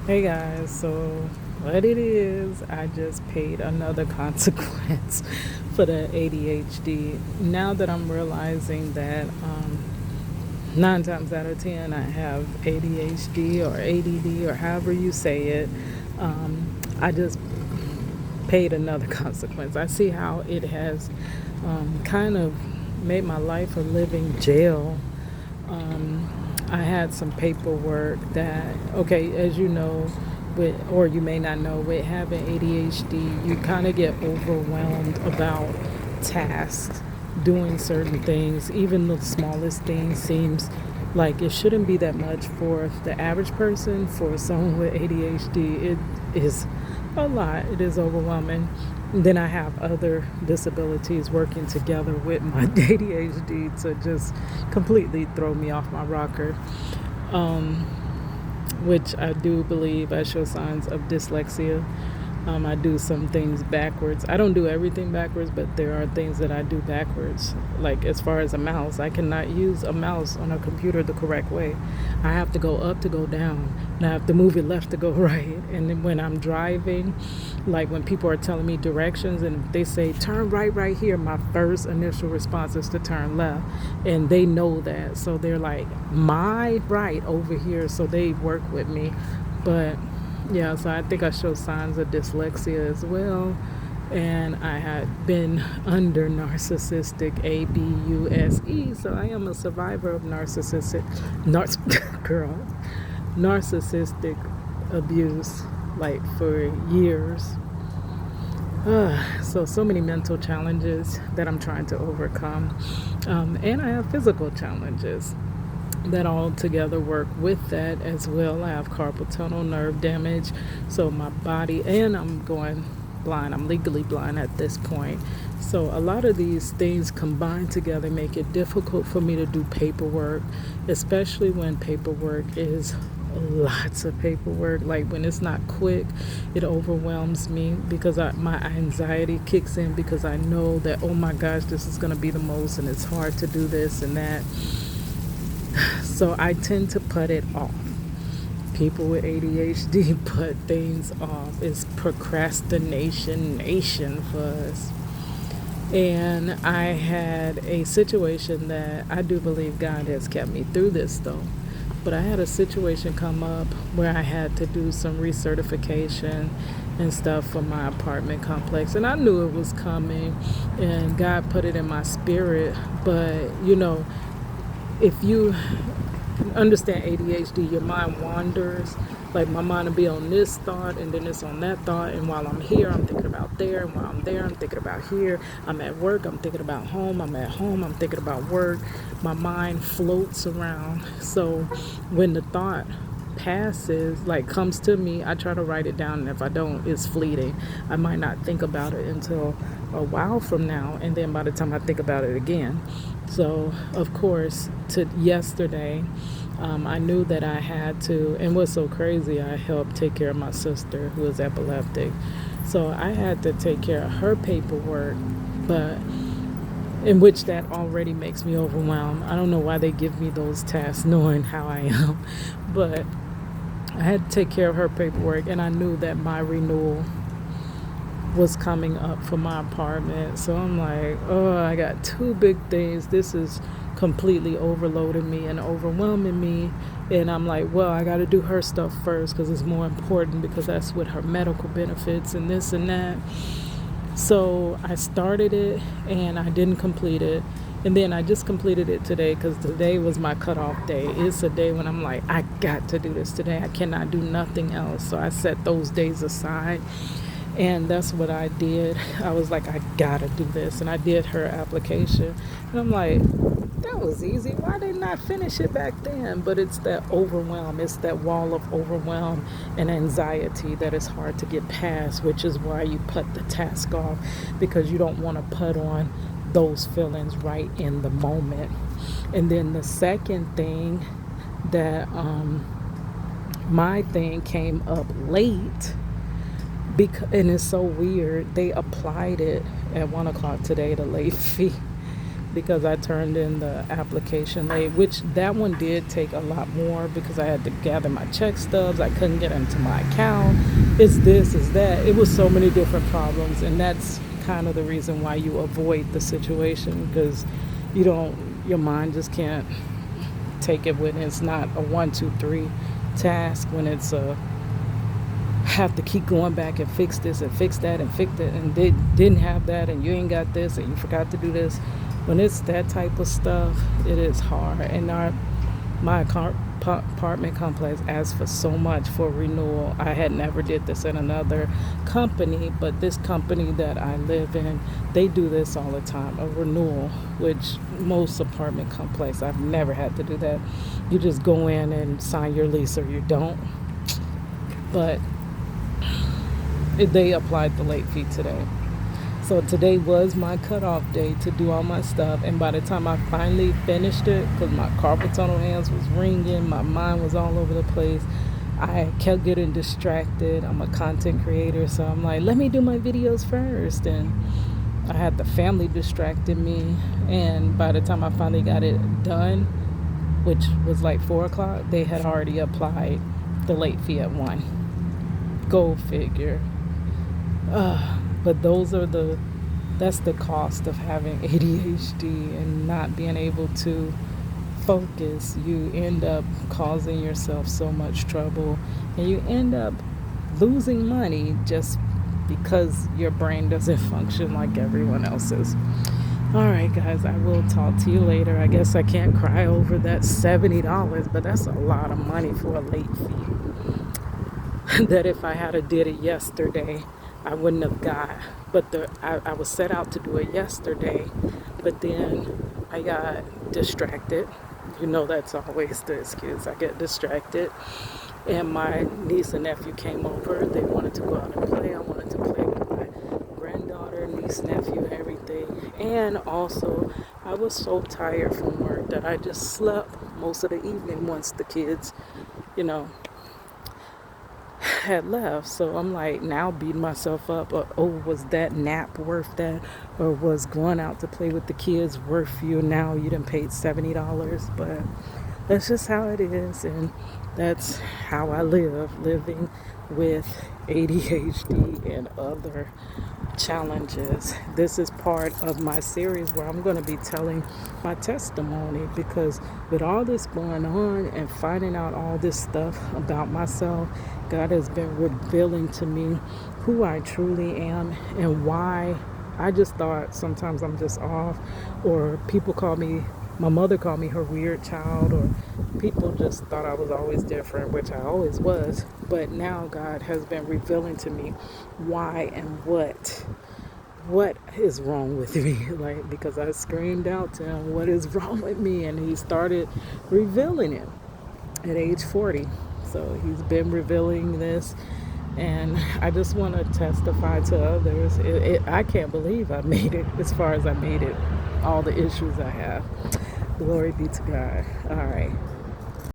Hey guys, so what it is, I just paid another consequence for the ADHD. Now that I'm realizing that 9 times out of 10 I have ADHD or ADD or however you say it, I just paid another consequence. I see how it has kind of made my life a living jail. I had some paperwork that, okay, as you know, or you may not know, with having ADHD, you kind of get overwhelmed about tasks, doing certain things. Even the smallest thing seems like it shouldn't be that much for the average person. For someone with ADHD, it is a lot. It is overwhelming. Then I have other disabilities working together with my ADHD to just completely throw me off my rocker, um, which I do believe I show signs of dyslexia. I do some things backwards. I don't do everything backwards, but there are things that I do backwards. Like as far as a mouse, I cannot use a mouse on a computer the correct way. I have to go up to go down, and I have to move it left to go right. And then when I'm driving, like when people are telling me directions and they say turn right here, my first initial response is to turn left, and they know that, so they're like my right over here, so they work with me. But yeah, so I think I show signs of dyslexia as well. And I had been under narcissistic abuse, so I am a survivor of girl, narcissistic abuse, like for years. So many mental challenges that I'm trying to overcome, and I have physical challenges that all together work with that as well. I have carpal tunnel nerve damage, so my body, and I'm going blind. I'm legally blind at this point. So a lot of these things combined together make it difficult for me to do paperwork, especially when paperwork is lots of paperwork. Like when it's not quick, it overwhelms me because my anxiety kicks in because I know that, oh my gosh, this is going to be the most and it's hard to do this and that. So I tend to put it off. People with ADHD put things off. It's procrastination nation for us. And I had a situation that I do believe God has kept me through this though. But I had a situation come up where I had to do some recertification and stuff for my apartment complex. And I knew it was coming and God put it in my spirit. But, if you understand ADHD, your mind wanders. Like my mind will be on this thought and then it's on that thought. And while I'm here, I'm thinking about there. And while I'm there, I'm thinking about here. I'm at work, I'm thinking about home. I'm at home, I'm thinking about work. My mind floats around. So when the thought passes, like comes to me, I try to write it down. And if I don't, it's fleeting. I might not think about it until a while from now. And then by the time I think about it again. So, of course, to yesterday, I knew that I had to, and what's so crazy, I helped take care of my sister who is epileptic. So I had to take care of her paperwork, but in which that already makes me overwhelmed. I don't know why they give me those tasks knowing how I am, but I had to take care of her paperwork, and I knew that my renewal was coming up for my apartment. So I'm like, oh, I got two big things. This is completely overloading me and overwhelming me. And I'm like, well, I got to do her stuff first because it's more important, because that's with her medical benefits and this and that. So I started it and I didn't complete it. And then I just completed it today because today was my cutoff day. It's a day when I'm like, I got to do this today. I cannot do nothing else. So I set those days aside. And that's what I did. I was like, I gotta do this. And I did her application. And I'm like, that was easy. Why didn't I finish it back then? But it's that overwhelm. It's that wall of overwhelm and anxiety that is hard to get past, which is why you put the task off, because you don't want to put on those feelings right in the moment. And then the second thing that my thing came up late, and it's so weird. They applied it at 1 o'clock today, the late fee. because I turned in the application late, which that one did take a lot more because I had to gather my check stubs. I couldn't get into my account. It's this, it's that. It was so many different problems, and that's kind of the reason why you avoid the situation, because your mind just can't take it when it's not a 1, 2, 3 task, when it's a have to keep going back and fix this and fix that and fix it, and they didn't have that, and you ain't got this, and you forgot to do this. When it's that type of stuff, it is hard. And my apartment complex asked for so much for renewal. I had never did this in another company, but this company that I live in, they do this all the time, a renewal, which most apartment complex, I've never had to do that. You just go in and sign your lease or you don't. But they applied the late fee today. So today was my cutoff day to do all my stuff. And by the time I finally finished it, because my carpal tunnel hands was ringing, my mind was all over the place, I kept getting distracted. I'm a content creator, so I'm like, let me do my videos first. And I had the family distracting me. And by the time I finally got it done, which was like 4 o'clock, they had already applied the late fee at 1. Go figure. But that's the cost of having ADHD and not being able to focus. You end up causing yourself so much trouble, and you end up losing money just because your brain doesn't function like everyone else's. All right, guys, I will talk to you later. I guess I can't cry over that $70, but that's a lot of money for a late fee. That if I had did it yesterday, I wouldn't have got. But I was set out to do it yesterday, but then I got distracted. That's always the excuse. I get distracted. And my niece and nephew came over. They wanted to go out and play. I wanted to play with my granddaughter, niece, nephew, everything. And also, I was so tired from work that I just slept most of the evening once the kids, had left. So I'm like now beating myself up. Was that nap worth that? Or was going out to play with the kids worth you? Now you done paid $70. But that's just how it is. And that's how I living with ADHD and other challenges. This is part of my series where I'm going to be telling my testimony, because with all this going on and finding out all this stuff about myself, God has been revealing to me who I truly am and why. I just thought sometimes I'm just off, or my mother called me her weird child, or people just thought I was always different, which I always was. But now God has been revealing to me why and what is wrong with me, because I screamed out to him, what is wrong with me? And he started revealing it at age 40. So he's been revealing this, and I just want to testify to others. I can't believe I made it as far as I made it, all the issues I have. Glory be to God. All right.